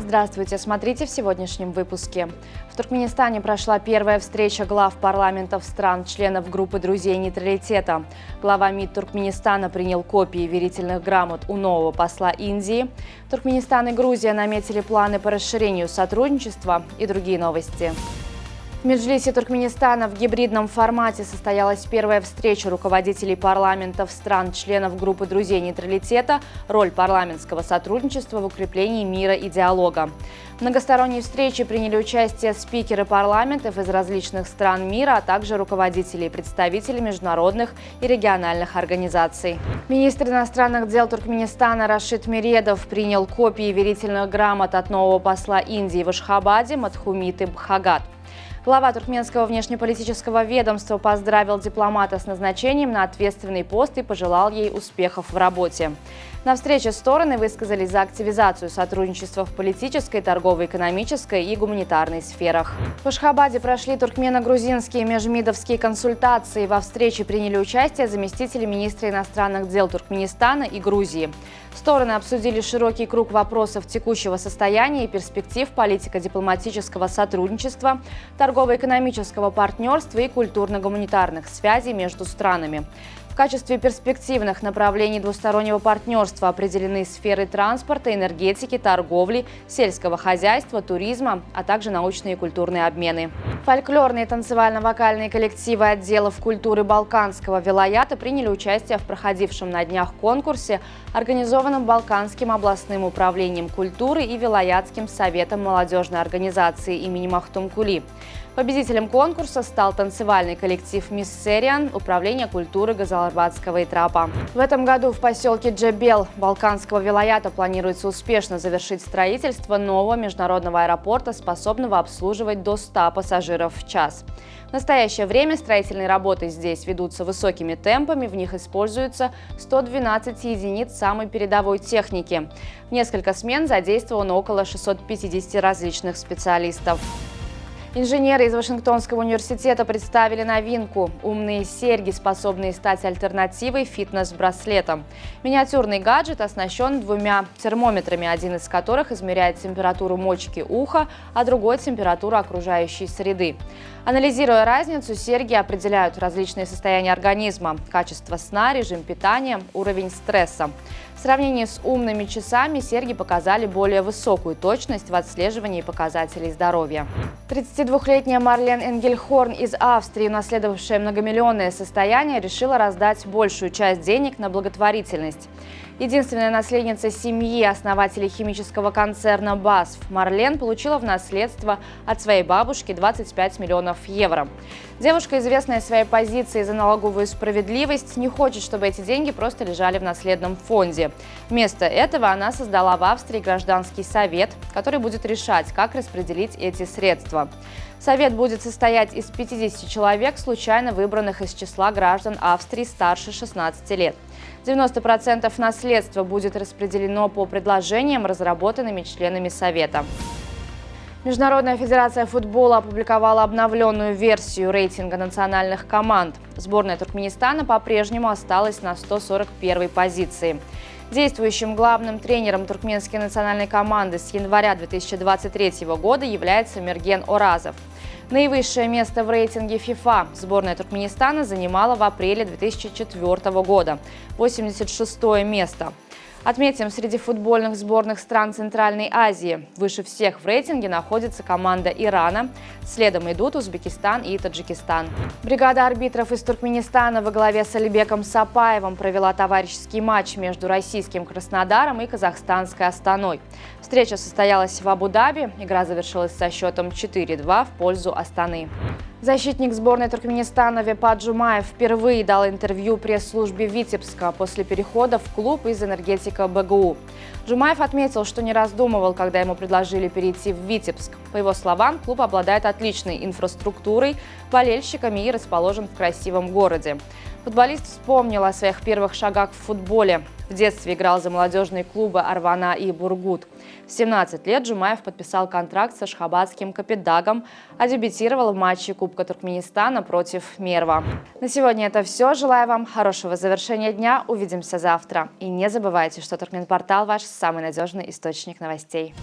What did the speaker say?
Здравствуйте, смотрите в сегодняшнем выпуске. В Туркменистане прошла первая встреча глав парламентов стран-членов группы друзей нейтралитета. Глава МИД Туркменистана принял копии верительных грамот у нового посла Индии. Туркменистан и Грузия наметили планы по расширению сотрудничества и другие новости. В Меджлисе Туркменистана в гибридном формате состоялась первая встреча руководителей парламентов стран-членов группы друзей нейтралитета, роль парламентского сотрудничества в укреплении мира и диалога. В многосторонней встрече приняли участие спикеры парламентов из различных стран мира, а также руководители и представители международных и региональных организаций. Министр иностранных дел Туркменистана Рашид Мередов принял копии верительных грамот от нового посла Индии в Ашхабаде Мадхумиты Бхагат. Глава туркменского внешнеполитического ведомства поздравил дипломата с назначением на ответственный пост и пожелал ей успехов в работе. На встрече стороны высказались за активизацию сотрудничества в политической, торговой, экономической и гуманитарной сферах. В Ашхабаде прошли туркмено-грузинские межмидовские консультации. Во встрече приняли участие заместители министра иностранных дел Туркменистана и Грузии. Стороны обсудили широкий круг вопросов текущего состояния и перспектив политико-дипломатического сотрудничества, торгово-экономического партнерства и культурно-гуманитарных связей между странами. В качестве перспективных направлений двустороннего партнерства определены сферы транспорта, энергетики, торговли, сельского хозяйства, туризма, а также научные и культурные обмены. Фольклорные танцевально-вокальные коллективы отделов культуры Балканского вилаята приняли участие в проходившем на днях конкурсе, организованном Балканским областным управлением культуры и Вилаятским советом молодежной организации имени Махтумкули. Победителем конкурса стал танцевальный коллектив «Миссериан» Управления культуры Газаларбадского итрапа. В этом году в поселке Джебел Балканского вилаята планируется успешно завершить строительство нового международного аэропорта, способного обслуживать до 100 пассажиров в час. В настоящее время строительные работы здесь ведутся высокими темпами, в них используется 112 единиц самой передовой техники. В несколько смен задействовано около 650 различных специалистов. Инженеры из Вашингтонского университета представили новинку – умные серьги, способные стать альтернативой фитнес-браслетам. Миниатюрный гаджет оснащен двумя термометрами, один из которых измеряет температуру мочки уха, а другой – температуру окружающей среды. Анализируя разницу, серьги определяют различные состояния организма – качество сна, режим питания, уровень стресса. В сравнении с умными часами серьги показали более высокую точность в отслеживании показателей здоровья. 32-летняя Марлен Энгельхорн из Австрии, унаследовавшая многомиллионное состояние, решила раздать большую часть денег на благотворительность. Единственная наследница семьи основателей химического концерна BASF Марлен получила в наследство от своей бабушки 25 миллионов евро. Девушка, известная своей позицией за налоговую справедливость, не хочет, чтобы эти деньги просто лежали в наследном фонде. Вместо этого она создала в Австрии гражданский совет, который будет решать, как распределить эти средства. Совет будет состоять из 50 человек, случайно выбранных из числа граждан Австрии старше 16 лет. 90% наследства будет распределено по предложениям, разработанными членами Совета. Международная федерация футбола опубликовала обновленную версию рейтинга национальных команд. Сборная Туркменистана по-прежнему осталась на 141-й позиции. Действующим главным тренером туркменской национальной команды с января 2023 года является Мерген Оразов. Наивысшее место в рейтинге FIFA сборная Туркменистана занимала в апреле 2004 года – 86-е место. Отметим, среди футбольных сборных стран Центральной Азии выше всех в рейтинге находится команда Ирана, следом идут Узбекистан и Таджикистан. Бригада арбитров из Туркменистана во главе с Алибеком Сапаевым провела товарищеский матч между российским Краснодаром и казахстанской Астаной. Встреча состоялась в Абу-Даби, игра завершилась со счетом 4-2 в пользу Астаны. Защитник сборной Туркменистана Вепад Жумаев впервые дал интервью пресс-службе Витебска после перехода в клуб из «Энергетика БГУ». Жумаев отметил, что не раздумывал, когда ему предложили перейти в Витебск. По его словам, клуб обладает отличной инфраструктурой, болельщиками и расположен в красивом городе. Футболист вспомнил о своих первых шагах в футболе. В детстве играл за молодежные клубы Арвана и Бургут. В 17 лет Жумаев подписал контракт с ашхабадским Капитдагом, а дебютировал в матче Кубка Туркменистана против Мерва. На сегодня это все. Желаю вам хорошего завершения дня. Увидимся завтра. И не забывайте, что Туркменпортал – ваш самый надежный источник новостей.